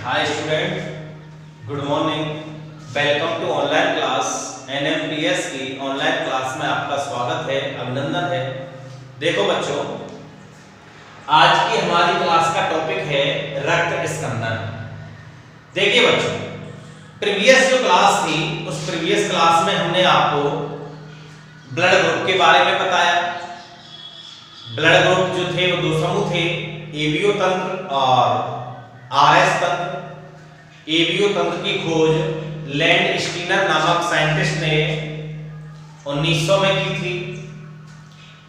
Hi student, good morning. Welcome to online class. NMPS की online class में आपका स्वागत है, अभिनंदन है। देखो बच्चों, आज की हमारी क्लास का टॉपिक है रक्त स्कंदन। देखिए बच्चों, प्रीवियस जो क्लास थी उस प्रीवियस क्लास में हमने आपको ब्लड ग्रुप के बारे में बताया। ब्लड ग्रुप जो थे वो दो समूह थे, एबीओ तंत्र और आरएस तंत्र। एबीओ तंत्र की खोज लैंड स्टीनर नामक साइंटिस्ट ने 1900 में की थी,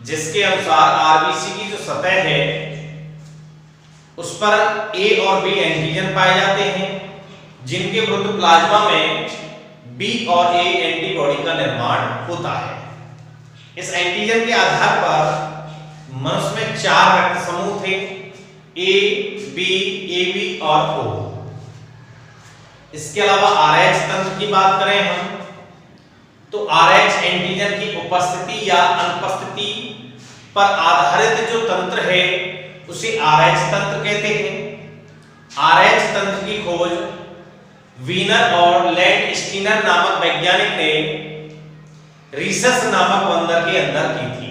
जिसके अनुसार आरबीसी की जो सतह है उस पर ए और बी एंटीजन पाए जाते हैं, जिनके विरुद्ध प्लाज्मा में बी और ए एंटीबॉडी का निर्माण होता है। इस एंटीजन के आधार पर मनुष्य में 4 रक्त समूह थे, ए, बी, एबी और ओ। इसके अलावा आरएच तंत्र की बात करें हम तो आरएच एंटीजन की उपस्थिति या अनुपस्थिति पर आधारित जो तंत्र है उसे आरएच तंत्र कहते हैं। आरएच तंत्र की खोज वीनर और लैंड स्टीनर नामक वैज्ञानिक ने रीसस नामक बंदर के अंदर की थी।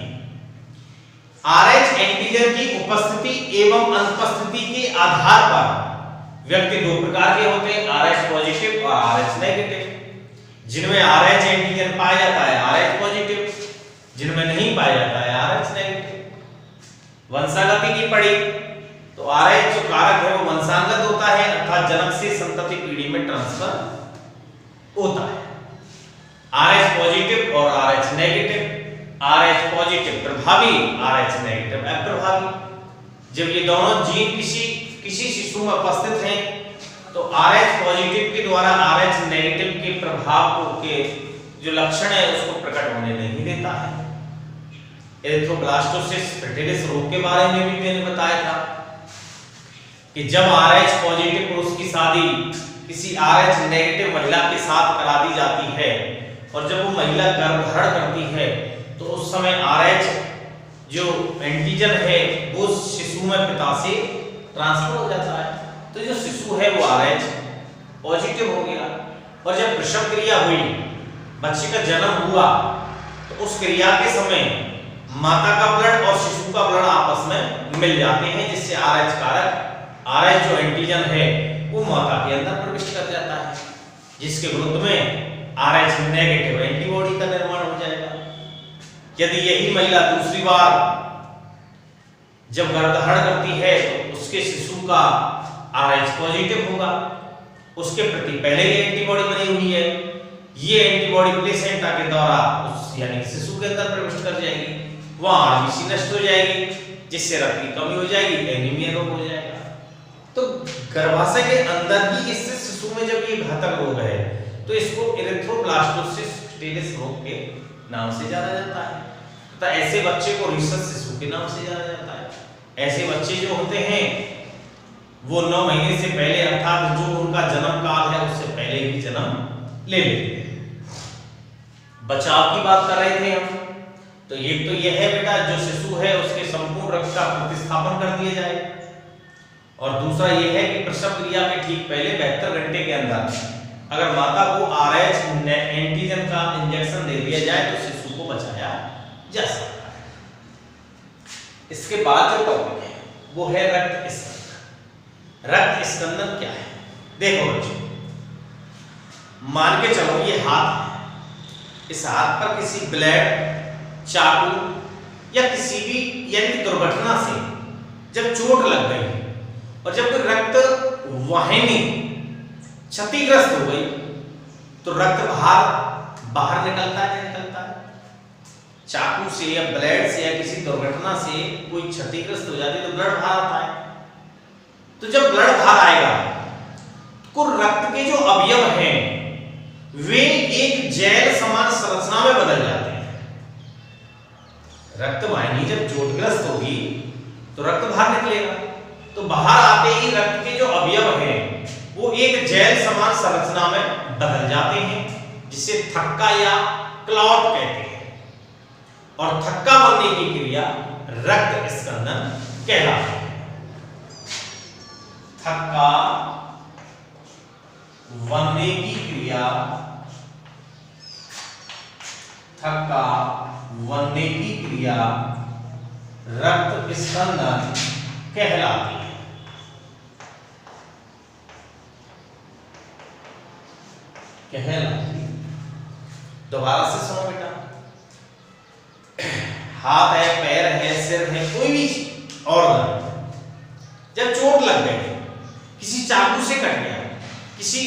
आरएच एंटीजन की उपस्थिति एवं अनुपस्थिति के आधार पर व्यक्ति दो प्रकार के होते हैं, आरएच पॉजिटिव और आरएच नेगेटिव। जिनमें आरएच एंटीजन पाया जाता है आरएच पॉजिटिव, जिनमें नहीं पाया जाता है आरएच नेगेटिव। वंशागति की पड़ी तो आरएच जो कारक है वो वंशांगत होता है, अर्थात जनक से संतति पीढ़ी में ट्रांसफर होता है। आरएच पॉजिटिव और आरएच नेगेटिव। आरएच पॉजिटिव प्रभावी, आरएच नेगेटिव अप्रभावी। जब ये दोनों जीन किसी शिशु में उपस्थित हैं तो आरएच पॉजिटिव के द्वारा आरएच नेगेटिव के प्रभाव के जो लक्षण है उसको प्रकट होने नहीं देता है। एरिथ्रोब्लास्टोसिस फर्टिलिस रोग के बारे में भी मैंने बताया था कि जब आरएच पॉजिटिव पुरुष की शादी किसी आरएच नेगेटिव महिला के साथ करा दी जाती है और जब वो महिला गर्भधारण करती है तो उस समय आरएच जो एंटीजन है वो शिशु में पिता से ट्रांसफर हो जाता है, तो जो शिशु है वो आरएच पॉजिटिव हो गया। और जब प्रसव क्रिया हुई, बच्चे का जन्म हुआ, तो उस क्रिया के समय माता का ब्लड और शिशु का ब्लड आपस में मिल जाते हैं, जिससे आरएच कारक, आरएच जो एंटीजन है वो माता के अंदर प्रविष्ट कर जाता है, जिसके विरुद्ध में आरएच नेगेटिव एंटीबॉडी का निर्माण हो जाएगा। यदि यही महिला दूसरी बार जब गर्भधारण करती है तो उसके शिशु का आरएच पॉजिटिव होगा, उसके प्रति पहले ही एंटीबॉडी बनी हुई है, ये एंटीबॉडी प्लेसेंटा के द्वारा उस यानी शिशु के अंदर प्रविष्ट कर जाएगी, वहां आरबीसी नष्ट हो जाएगी, जिससे रक्त की कमी हो जाएगी, एनीमिया रोग हो जाएगा। तो गर्भाशय के अंदर ही इससे शिशु में जब ये घातक रोग है तो इसको एरिथ्रोब्लास्टोसिस फर्टिलिस रोग के नाम से जाना जाता है। तो ऐसे बच्चे को रीसस शिशु के नाम से जाना जाता है। ऐसे बच्चे जो होते हैं वो 9 महीने से पहले, अर्थात जो उनका जन्म काल है उससे पहले ही जन्म ले लेते हैं। बचाव की बात कर रहे थे हम, तो एक तो यह है बेटा जो शिशु है उसके संपूर्ण रक्त का प्रतिस्थापन कर दिया जाए, और दूसरा यह है कि प्रसव क्रिया के ठीक पहले 72 घंटे के अंदर अगर माता को आरएच एंटीजन का इंजेक्शन दे दिया जाए तो शिशु को बचाया जा सकता है। इसके बाद जो टॉपिक है वो है रक्त स्कंदन। रक्त स्कंदन क्या है? देखो बच्चों, मान के चलो ये हाथ है, इस हाथ पर किसी ब्लेड, चाकू या किसी भी यानी दुर्घटना से जब चोट लग गई और जब रक्त वाहिनी क्षतिग्रस्त हो गई तो रक्त बाहर निकलता है, निकलता है। चाकू से या ब्लेड से या किसी दुर्घटना से कोई क्षतिग्रस्त हो जाती है तो ब्लड बाहर आता है। तो जब ब्लड बाहर आएगा तो रक्त के जो अवयव हैं वे एक जेल समान संरचना में बदल जाते हैं। रक्त वाहिनी जब चोटग्रस्त होगी तो रक्त बाहर निकलेगा, तो बाहर आते ही रक्त के जो अवयव हैं वो एक जेल समान संरचना में बदल जाते हैं, जिसे थक्का या क्लॉट कहते हैं। और थक्का बनने की क्रिया रक्त स्कंदन कहलाती है। थक्का बनने की क्रिया थक्का बनने की क्रिया रक्त स्कंदन कहलाती है। दोबारा से सुनो बेटा, हाथ है, पैर है, सिर है, कोई भी ऑर्गन जब चोट लग गई, किसी चाकू से कट गया, किसी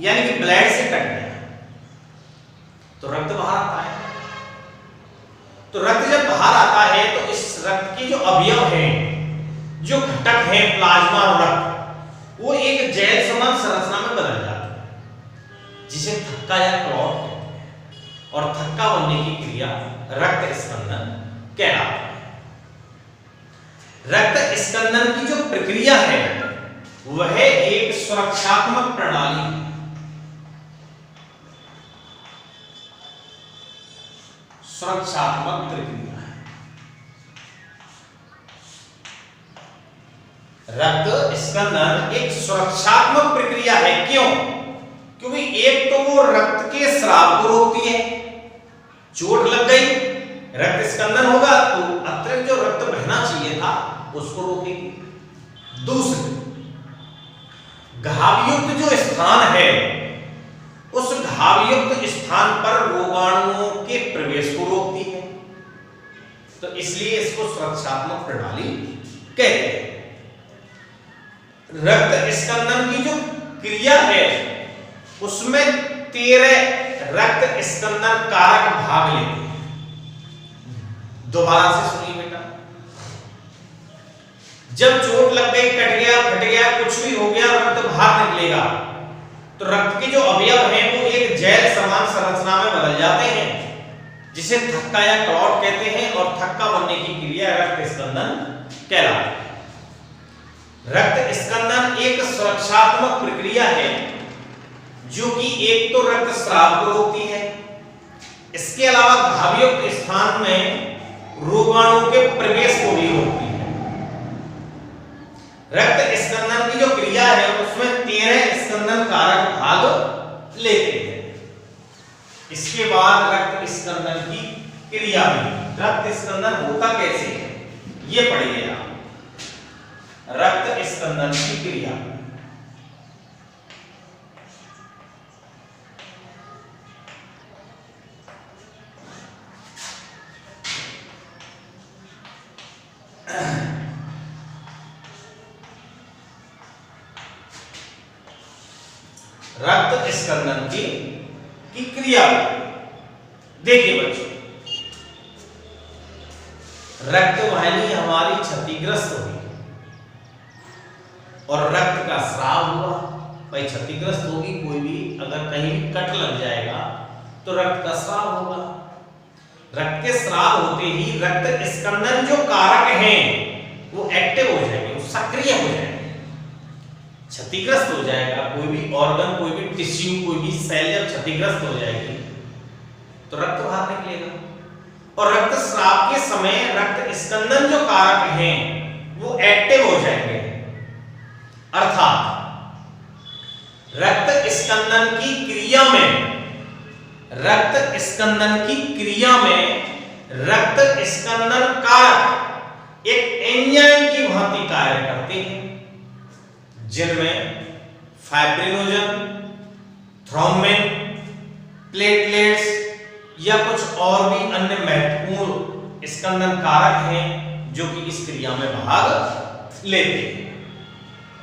यानी कि ब्लेड से कट गया, तो रक्त बाहर आता है। तो रक्त जब बाहर आता है तो इस रक्त के जो अवयव हैं, जो घटक हैं प्लाज्मा और रक्त, वो एक जेल समान संरचना में बदल जाते हैं, जिसे थक्का या क्लॉट कहते हैं। और थक्का बनने की क्रिया रक्त स्कंदन कहलाती है। रक्त स्कंदन की जो प्रक्रिया है वह एक सुरक्षात्मक प्रणाली है। सुरक्षात्मक प्रक्रिया है। रक्त स्कंदन एक सुरक्षात्मक प्रक्रिया है। क्यों? क्योंकि एक तो वो रक्त के स्राव को रोकती है। चोट लग गई, रक्त स्कंदन होगा तो अतिरिक्त जो रक्त बहना चाहिए था उसको रोकेगी। दूसरी, घावयुक्त जो स्थान है उस घावयुक्त स्थान पर रोगाणुओं के प्रवेश को रोकती है। तो इसलिए इसको सुरक्षात्मक प्रणाली कहते हैं। रक्त स्कंदन की जो क्रिया है उसमें 13 रक्त स्कंदन कारक भाग लेते हैं। दोबारा से सुनिए बेटा, जब चोट लग गई, कट गया, फट गया, कुछ भी हो गया, रक्त बाहर निकलेगा तो रक्त के जो अवयव हैं वो एक जेल समान संरचना में बदल जाते हैं, जिसे थक्का या क्लॉट कहते हैं। और थक्का बनने की क्रिया रक्त स्कंदन कहलाती है। रक्त स्कंदन एक सुरक्षात्मक प्रक्रिया है जो कि एक तो रक्त स्राव को रोकती है, इसके अलावा घावयुक्त स्थान में रोगाणु के प्रवेश को भी रोकती है। रक्त स्कंदन की जो क्रिया है उसमें 13 स्कंदन कारक भाग लेते हैं। इसके बाद रक्त स्कंदन की क्रिया में, रक्त स्कंदन होता कैसे है ये पढ़िए आप। रक्त स्कंदन की क्रिया, रक्त स्कंदन की क्रिया। देखिए बच्चों, रक्त वाहिनी हमारी क्षतिग्रस्त हुई और रक्त का स्राव हुआ। भाई क्षतिग्रस्त होगी, कोई भी अगर कहीं भी कट लग जाएगा तो रक्त का स्राव होगा। रक्त के स्राव होते ही रक्त स्कंदन जो कारक हैं वो एक्टिव हो जाएंगे, वो सक्रिय हो जाएंगे। क्षतिग्रस्त हो जाएगा कोई भी ऑर्गन, कोई भी टिश्यू, कोई भी सेल जब क्षतिग्रस्त हो जाएगी तो रक्त बाहर निकलेगा। और रक्त स्राव के समय रक्त स्कंदन जो कारक हैं वो एक्टिव हो जाएंगे। अर्थात रक्त स्कंदन की क्रिया में, रक्त स्कंदन की क्रिया में रक्त स्कंदन कारक एक एंजाइम की भांति कार्य करते हैं, जिनमें फाइब्रिनोजन, थ्रोम्बिन, प्लेटलेट्स या कुछ और भी अन्य महत्वपूर्ण स्कंदन कारक हैं जो कि इस क्रिया में भाग लेते हैं।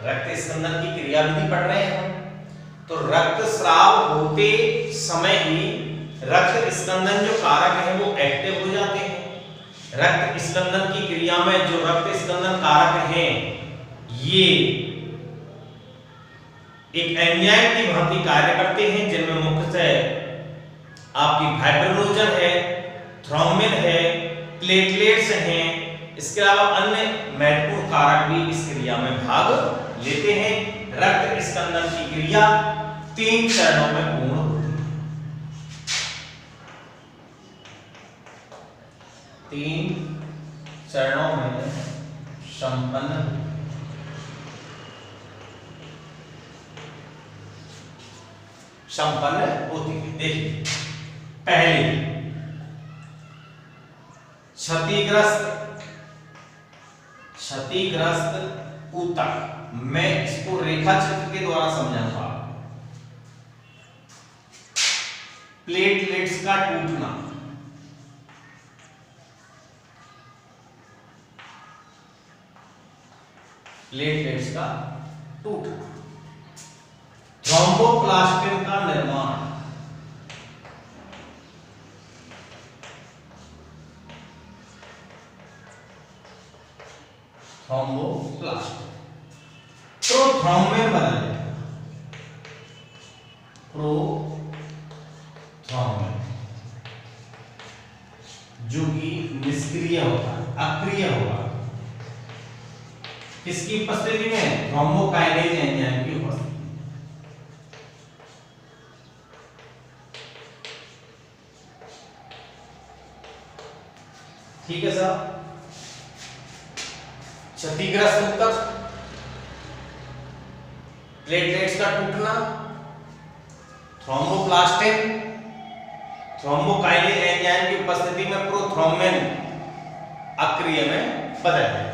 रक्त स्कंदन की क्रिया विधि पढ़ रहे हैं हम, तो रक्त स्राव होते समय ही रक्त स्कंदन जो कारक है वो एक्टिव हो जाते हैं। रक्त स्कंदन की क्रिया में जो रक्त स्कंदन कारक हैं ये एक एंजाइम की भांति कार्य करते हैं, जिनमें मुख्यतः आपकी फाइब्रिनोजन है, थ्रोम्बिन है, प्लेटलेट्स हैं। इसके अलावा अन्य महत्वपूर्ण कारक भी इस क्रिया में भाग लेते हैं। रक्त स्कंदन की क्रिया 3 चरणों में पूर्ण होती है। 3 चरणों में संपन्न। / संपन्न होती है। देखिए, पहली क्षतिग्रस्त ऊतक, मैं इसको रेखा चित्र के द्वारा समझाऊंगा। प्लेटलेट्स का टूटना, प्लेटलेट्स का टूटना, थ्रोम्बोप्लास्टिन का निर्माण, थ्रोम्बोप्लास्टिन, प्रोथ्रोम्बिन बदल जाएगा, प्रोथ्रोम्बिन, जो कि निष्क्रिय होगा, अक्रिय होगा, किसकी उपस्थिति में? थ्रोम्बोकाइनेज एंजाइम की उपस्थिति। ठीक है साहब। क्षतिग्रस्त ऊतक, प्लेटलेट्स का टूटना, थ्रोम्बोप्लास्टिन, थ्रोम्बोकाइनेज एंजाइम की उपस्थिति में प्रोथ्रोम्बिन अक्रिय में बदल जाएगा।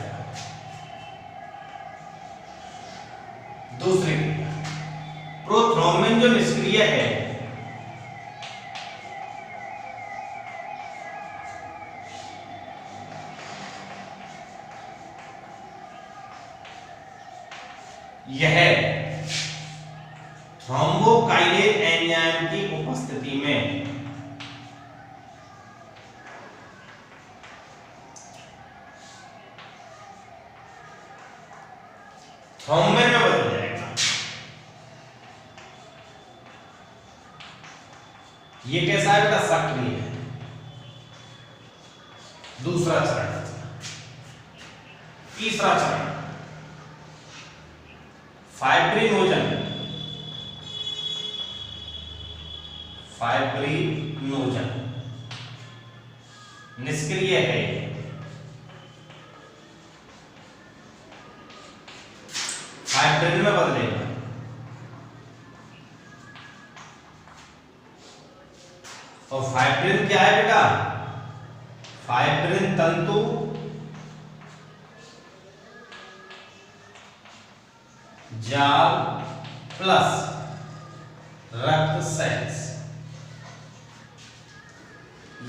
दूसरी क्रिया, प्रोथ्रोम्बिन जो निष्क्रिय है, यह थ्रोम्बोकाइनेज एंजाइम की उपस्थिति में थ्रोम्बिन में बदल जाएगा। ये कैसा है बेटा? सक्रिय है। दूसरा चरण। तीसरा चरण, फाइब्रिनोजन, फाइब्रिनोजन निष्क्रिय है, फाइब्रिन में बदलेगा। और फाइब्रिन क्या है बेटा? फाइब्रिन तंतु जाल प्लस रक्त सेल्स,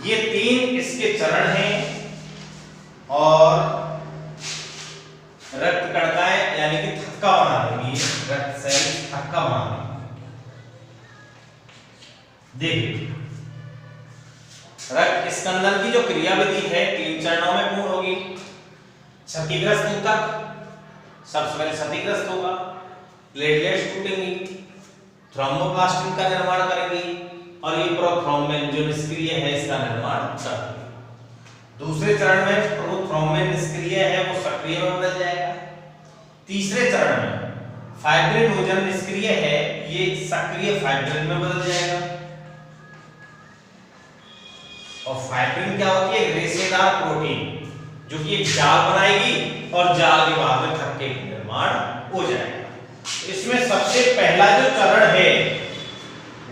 ये तीन इसके चरण हैं। और रक्त कणिकाएं यानी कि थक्का बना देंगी, रक्त सेल थक्का बना देंगी। देखिए, रक्त स्कंदन की जो क्रियाविधि है 3 चरणों में पूर्ण होगी। क्षतिग्रस्त ऊतक सबसे पहले क्षतिग्रस्त होगा, प्लेटलेट्स टूटेंगी, थ्रोम्बोप्लास्टिन का निर्माण करेंगी, और ये प्रोथ्रोम्बिन जो निष्क्रिय है इसका निर्माण करेंगी। दूसरे चरण में प्रोथ्रोम्बिन निष्क्रिय है, वो सक्रिय में बदल जाएगा। तीसरे चरण में फाइब्रिनोजन निष्क्रिय है, ये सक्रिय फाइब्रिन में बदल जाएगा। और फाइब्रिन क्या होती है? रेशेदार प्रोटीन, जो कि एक जाल बनाएगी और जाल के बाद में थक्के का निर्माण हो जाएगा। इसमें सबसे पहला जो चरण है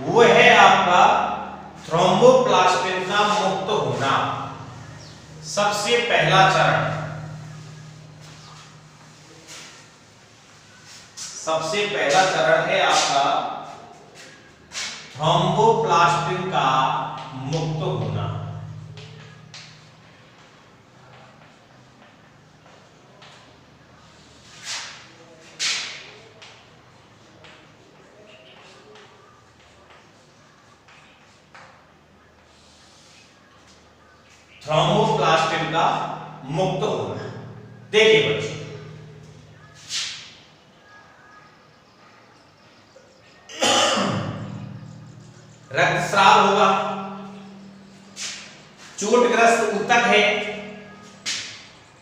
वो है आपका थ्रोम्बोप्लास्टिन का मुक्त होना। सबसे पहला चरण, सबसे पहला चरण है आपका थ्रोम्बोप्लास्टिन का मुक्त होना। थ्रोम्बोप्लास्टिन का मुक्त होना। देखिए बच्चों, रक्तस्राव होगा, चोटग्रस्त ऊतक है,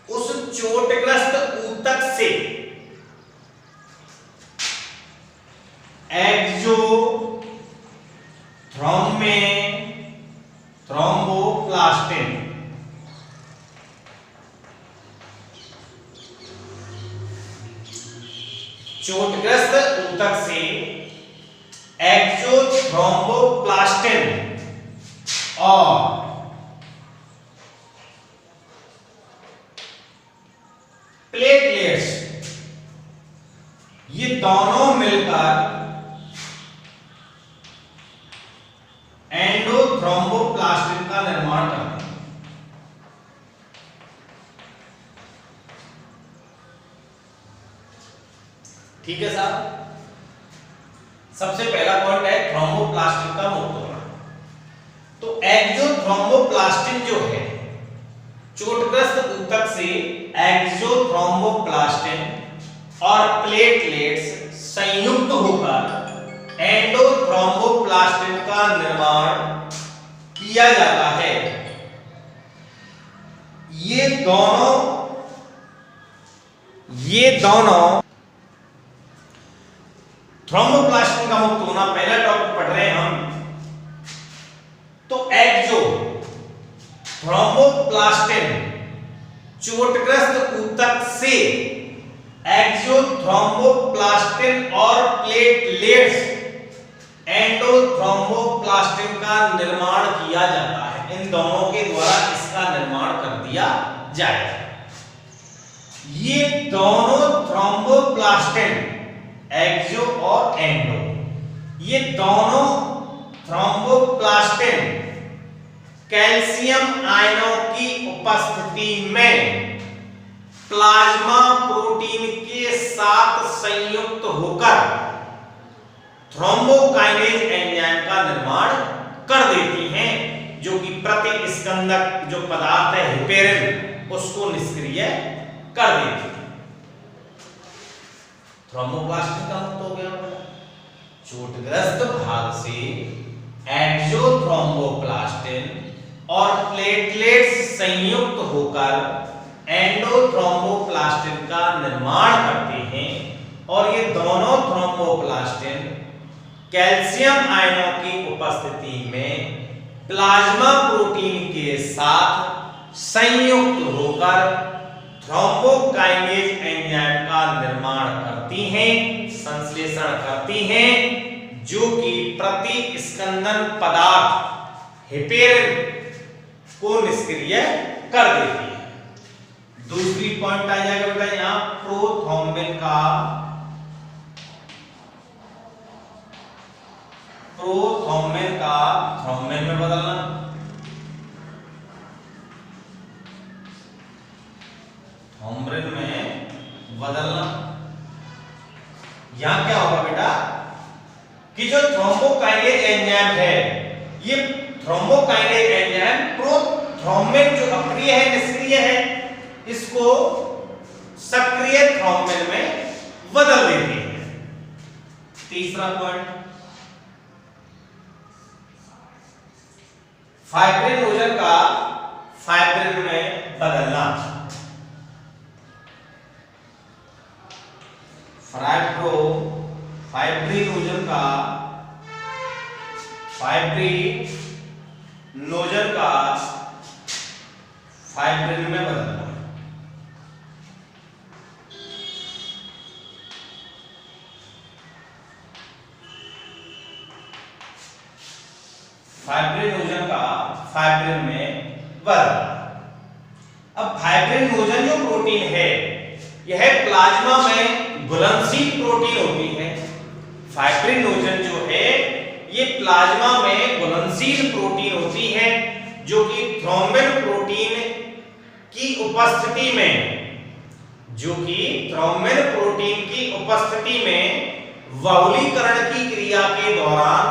उस चोटग्रस्त ऊतक से थ्रोम्बोप्लास्टिन चोटग्रस्त ऊतक से एक्सोथ्रोम्बोप्लास्टिन और प्लेटलेट्स, ये दोनों मिलकर एंडोथ्रोम्बोप्लास्टिन का निर्माण करते हैं। ठीक है साहब, सबसे पहला पॉइंट है थ्रोम्बोप्लास्टिन का मुक्त होना। तो एक्सोथ्रोम्बोप्लास्टिन जो है, चोटग्रस्त ऊतक से एक्सोथ्रोम्बोप्लास्टिन और प्लेटलेट्स संयुक्त होकर एंडोथ्रोम्बोप्लास्टिन का निर्माण किया जाता है। ये दोनों थ्रोम्बोप्लास्टिन का मुक्त होना, पहला टॉपिक पढ़ रहे हैं हम। तो एक्सोथ्रोम्बोप्लास्टिन चोटग्रस्त ऊतक से एक्सोथ्रोम्बोप्लास्टिन और प्लेटलेट्स एंडोथ्रोम्बोप्लास्टिन का निर्माण किया जाता है। इन दोनों के द्वारा इसका निर्माण कर दिया जाएगा। ये दोनों थ्रोम्बोप्लास्टिन, एक्सो और एंडो, ये दोनों थ्रोम्बोप्लास्टिन कैल्शियम आयनों की उपस्थिति में प्लाज्मा प्रोटीन के साथ संयुक्त होकर थ्रोम्बोकाइनेज एंजाइम का निर्माण कर देती हैं, जो कि प्रतिस्कंदक जो पदार्थ है हेपेरिन, उसको निष्क्रिय कर देती है। थ्रोम्बोप्लास्टिन का मुक्त हो गया। चोटग्रस्त भाग से एक्सोथ्रोम्बोप्लास्टिन और प्लेटलेट्स संयुक्त होकर एंडोथ्रोम्बोप्लास्टिन का निर्माण करते हैं, और ये दोनों थ्रोम्बोप्लास्टिन कैल्शियम आयनों की उपस्थिति में प्लाज्मा प्रोटीन के साथ संयुक्त होकर थ्रोम्बोकाइनेज एंजाइम का निर्माण करती हैं, संश्लेषण करती हैं, जो कि प्रतिस्कंदन पदार्थ हेपेरिन को निष्क्रिय कर देती है। दूसरी पॉइंट आ जाएगा बेटा यहां प्रोथ्रोम्बिन का, प्रोथ्रोम्बिन का थ्रोम्बिन में बदलना, थ्रोम्बिन में बदलना। यहां क्या होगा बेटा कि जो थ्रोम्बोकाइनेज एंजाइम है, ये थ्रोम्बोकाइनेज एंजाइम प्रोथ्रोम्बिन जो अक्रिय है, निष्क्रिय है, इसको सक्रिय थ्रोम्बिन में बदल देती है। तीसरा पॉइंट फाइब्रिनोजन का फाइब्रिन में बदलना। फाइब्रिनोजन का फाइब्रिन में बदलना। फाइब्रिनोजन का फाइब्रिन में बदलना। अब फाइब्रिनोजन जो प्रोटीन है, यह प्लाज्मा में घुलनशील प्रोटीन होती है। फाइब्रिनोजन जो है, ये प्लाज्मा में घुलनशील प्रोटीन होती है, जो कि थ्रोम्बिन प्रोटीन की उपस्थिति में, बहुलीकरण की क्रिया के दौरान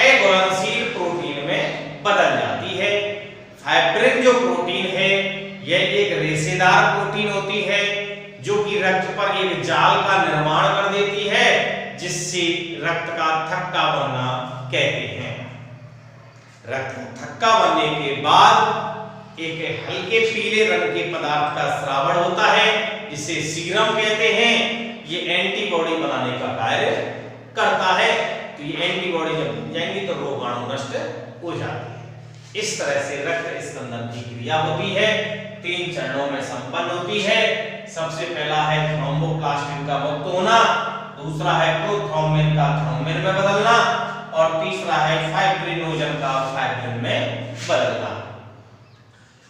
अघुलनशील प्रोटीन में बदल जाती है। फाइब्रिन जो प्रोटीन है, यह एक रेशेदार प्रोटीन होती है, जो कि रक्त पर एक जाल का निर्माण कर देती है, जिससे रक्त का थक्का बनना कहते हैं। रक्त थक्का बनने के बाद एक हल्के पीले रंग के पदार्थ का स्रावण होता है, जिसे सीरम कहते हैं। ये एंटीबॉडी बनाने का कार्य करता है। तो ये एंटीबॉडी जब बन जाएंगी तो रोगाणु नष्ट हो जाते हैं। इस तरह से रक्त स्कंदन की क्रिया होती है, 3 चरणों में संपन्न होती है। सबसे पहला है थ्रोम्बोप्लास्टिन का मुक्त होना, दूसरा है प्रोथ्रोम्बिन का थ्रोम्बिन में बदलना, और तीसरा है फाइब्रिनोजन का फाइब्रिन में बदलना।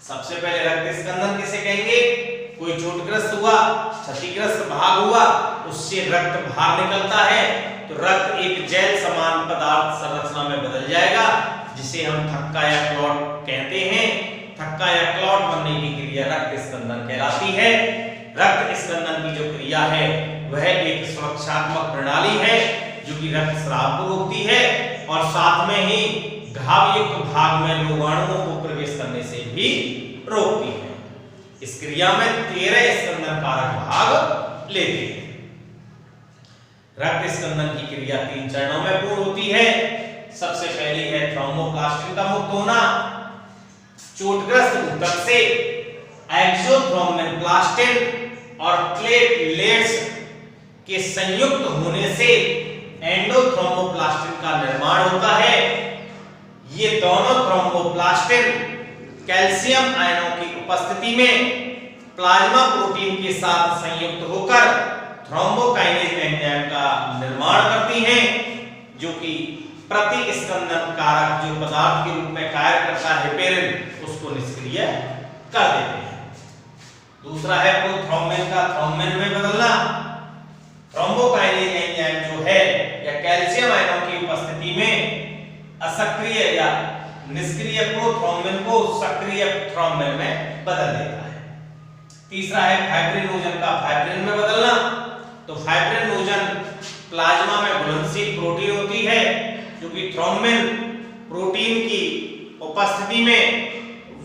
सबसे पहले रक्त स्कंदन किसे कहेंगे? कोई चोटग्रस्त हुआ, क्षतिग्रस्त भाग हुआ, उससे रक्त बाहर निकलता है तो रक्त एक जेल समान पदार्थ संरचना में बदल जाएगा, जिसे हम थक्का या क्लॉट कहते हैं। थक्का या क्लॉट बनने की क्रिया रक्त स्कंदन कहलाती है। रक्त स्कंदन की जो क्रिया है वह एक सुरक्षात्मक प्रणाली है जो कि रक्तस्राव को रोकती है और साथ में ही घाव युक्त भाग में रोगाणुओं को प्रवेश करने से भी रोकती है। इस क्रिया में 13 स्कंदन कारक भाग लेते हैं। रक्त स्कंदन की क्रिया 3 चरणों में पूर्ण होती है। सबसे पहली है थ्रोम्बोप्लास्टिन का मुक्त होना। चोटग्रस्त ऊतक से एक्सोथ्रोम्बिन प्लास्टिन और प्लेटलेट्स के संयुक्त होने से एंडोथ्रोम्बोप्लास्टिन का निर्माण होता है। ये दोनों थ्रोम्बोप्लास्टिन कैल्शियम आयनों की उपस्थिति में प्लाज्मा प्रोटीन के साथ संयुक्त होकर थ्रोम्बोकाइनेज एंजाइम का निर्माण करती हैं, जो कि प्रतिस्कंदन कारक जो पदार्थ के रूप में कार्य करता है हेपेरिन, उसको निष्क्रिय कर देते हैं। दूसरा है प्रोथ्रोम्बिन का थ्रोम्बिन में बदलना। थ्रोम्बोकाइनेज एंजाइम जो है या कैल्शियम आयनों की उपस्थिति में असक्रिय या निष्क्रिय प्रोथ्रोम्बिन को सक्रिय थ्रोम्बिन में बदल देता है। तीसरा है फाइब्रिनोजन का फाइब्रिन में बदलना। तो फाइब्रिनोजन प्लाज्मा में घुलनशील प्रोटीन होती है जो कि थ्रोम्बिन प्रोटीन की उपस्थिति में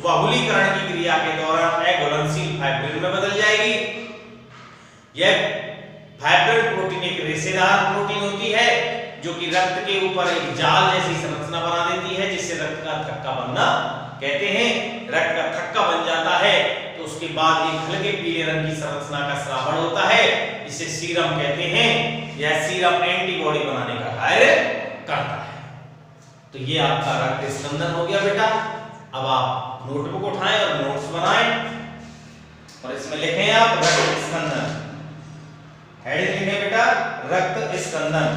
बहुलीकरण की क्रिया के दौरान अघुलनशील फाइब्रिन में बदल जाएगी। यह फाइब्रिन प्रोटीन एक रेशेदार प्रोटीन होती है जो कि रक्त के ऊपर एक जाल जैसी संरचना बना देती है, जिससे रक्त का थक्का बनना कहते हैं। रक्त का थक्का बन जाता है तो उसके बाद एक हल्के पीले रंग की संरचना का स्रावण होता है, इसे सीरम कहते हैं। यह सीरम एंटीबॉडी बनाने का कार्य करता है। तो ये आपका रक्त स्कंदन हो गया बेटा। अब आप नोटबुक उठाएं और नोट्स बनाएं और इसमें लिखें आप रक्त स्कंदन। हेडिंग लिखें बेटा रक्त स्कंदन।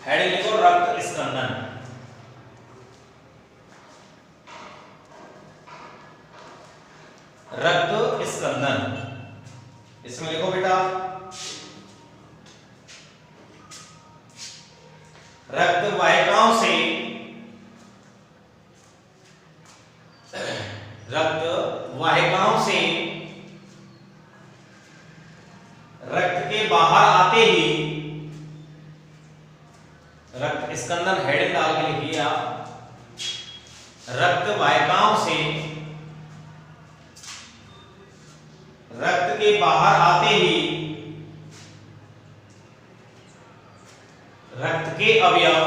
हेडिंग लिखो रक्त स्कंदन। रक्त स्कंदन इसमें लिखो बेटा रक्त वाहिकाओं से रक्त के बाहर आते ही रक्त स्कंदन हेडिंग डाल के लिखिए आप। रक्त वाहिकाओं से रक्त के बाहर आते ही रक्त के अवयव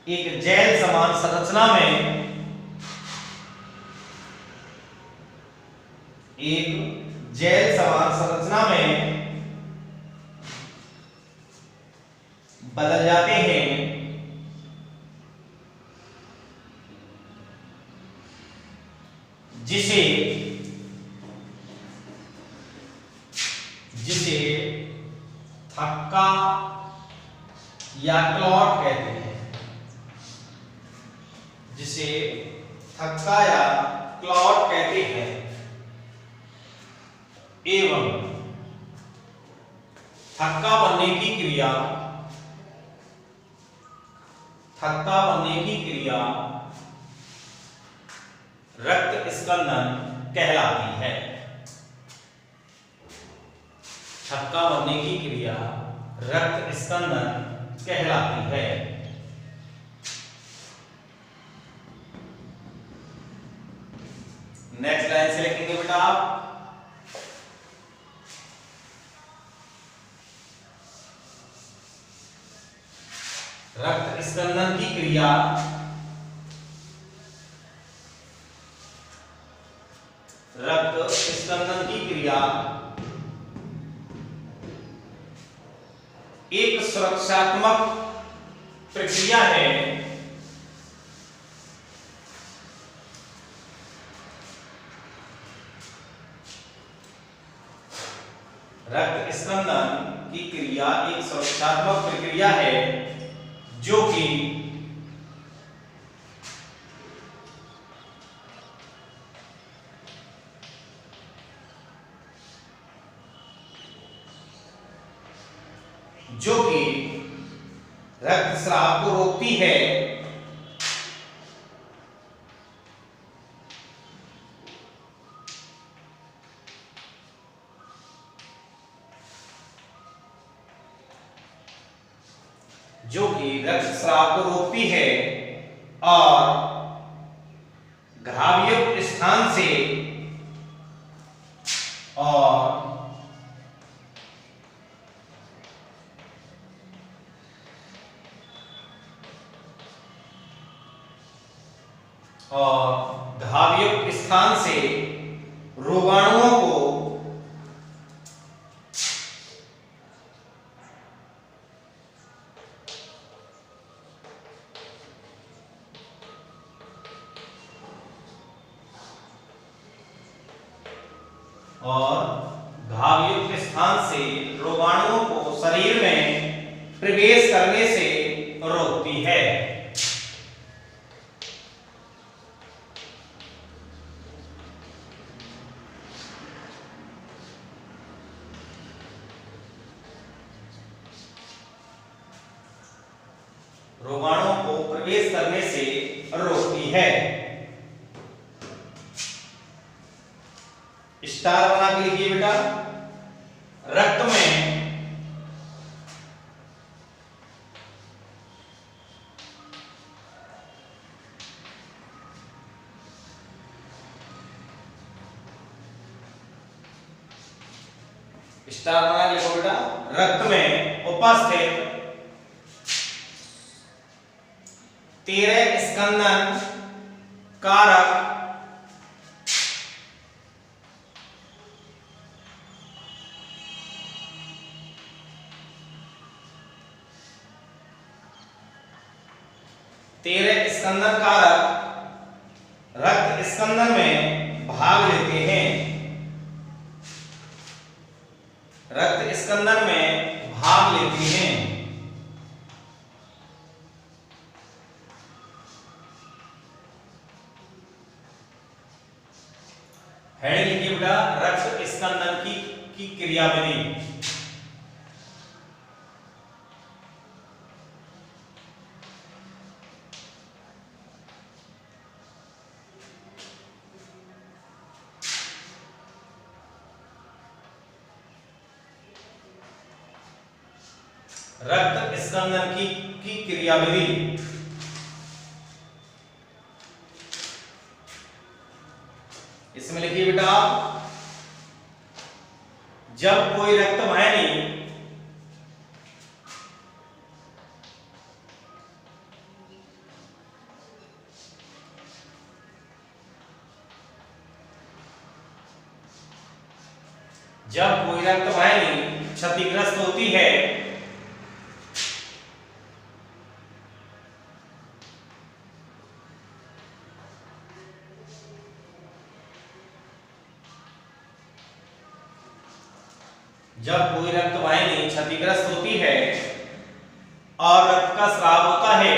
एक जेल समान संरचना में बदल जाते हैं, जिसे थक्का या क्लॉट कहते हैं। जिसे थक्का या क्लॉट कहते हैं। एवं थक्का बनने की क्रिया रक्त स्कंदन कहलाती है। थक्का बनने की क्रिया रक्त स्कंदन कहलाती है। नेक्स्ट लाइन से लिखेंगे बेटा आप रक्त स्कंदन की क्रिया एक सुरक्षात्मक प्रक्रिया है रक्त स्कंदन की क्रिया एक सुरक्षात्मक प्रक्रिया है जो कि रक्तस्राव को रोकती है और घावयुक्त स्थान से रोगाणुओं को शरीर में प्रवेश करने से रोकती है। रोगाणुओं को प्रवेश करने से रोकती है। स्टार बना के लिखिए बेटा, रक्त में स्टार बना के लिखो बेटा, रक्त में उपस्थित 13 स्कंदन कारक रक्त स्कंदन में भाग लेते हैं। रक्त स्कंदन में भाग लेते हैं। हेडिंग लिखिए बेटा, रक्त स्कंदन की क्रियाविधि। रक्त स्कंदन की क्रियाविधि। इसमें लिखिए बेटा, जब कोई रक्त वाहिनी क्षतिग्रस्त होती है और रक्त का स्राव होता है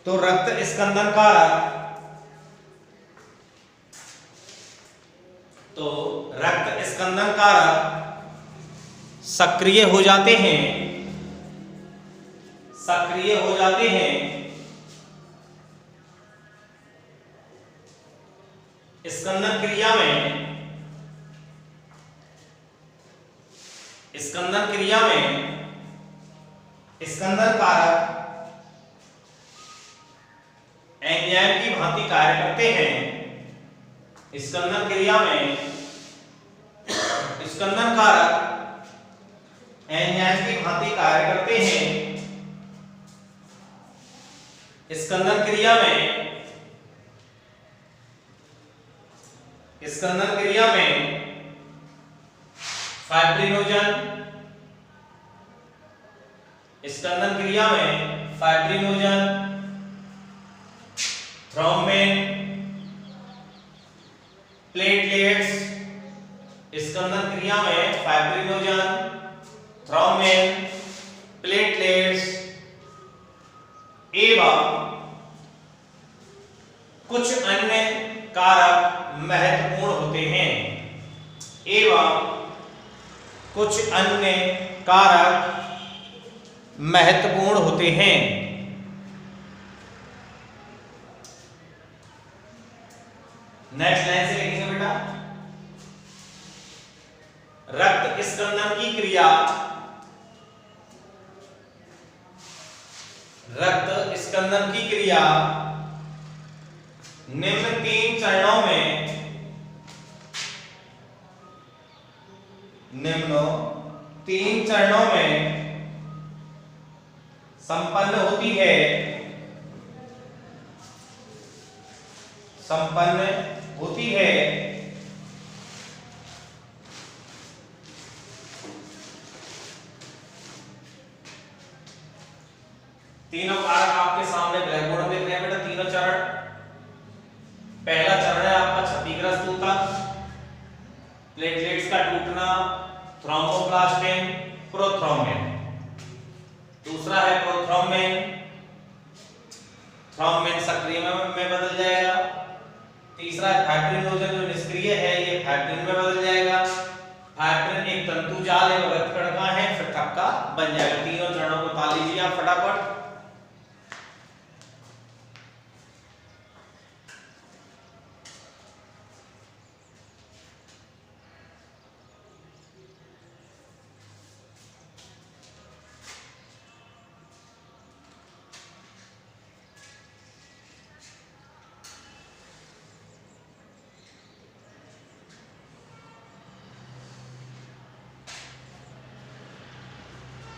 तो रक्त स्कंदन कारक सक्रिय हो जाते हैं। स्कंदन क्रिया में स्कंदन कारक एंजाइम की भांति कार्य करते हैं। स्कंदन क्रिया में स्कंदन कारक एंजाइम की भांति कार्य करते हैं। स्कंदन क्रिया में स्कंदन क्रिया में फाइब्रिनोजन, स्कंदन क्रिया में फाइब्रिनोजन, थ्रोम्बिन, प्लेटलेट्स, स्कंदन क्रिया में फाइब्रिनोजन, थ्रोम्बिन, प्लेटलेट्स एवं कुछ अन्य कारक महत्वपूर्ण होते हैं, एवं कुछ अन्य कारक महत्वपूर्ण होते हैं। नेक्स्ट लाइन से लिखेंगे बेटा, रक्त स्कंदन की क्रिया, रक्त स्कंदन की क्रिया निम्न तीन चरणों में, निम्न तीन चरणों में संपन्न होती है, संपन्न होती है। तीनों कारक आपके सामने ब्लैक बोर्ड में देख रहे हैं बेटा, तीनों चरण। पहला चरण है आपका क्षतिग्रस्त ऊतक, प्लेटलेट्स का टूटना, थ्रोम्बोप्लास्टिन, प्रोथ्रोम्बिन। दूसरा है प्रोथ्रोम्बिन, थ्रोम्बिन सक्रिय में बदल जाएगा। तीसरा है फाइब्रिनोजन, जो निष्क्रिय है, ये फाइब्रिन में बदल जाएगा। फाइब्रिन एक तंतु जाल है, रक्त कणिका है, फिर थक्का बन जाएगा। तीनों चरणों को ताल लीजिए आप फटाफट।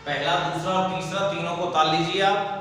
पहला, दूसरा और तीसरा तीनों को ताल लीजिए आप।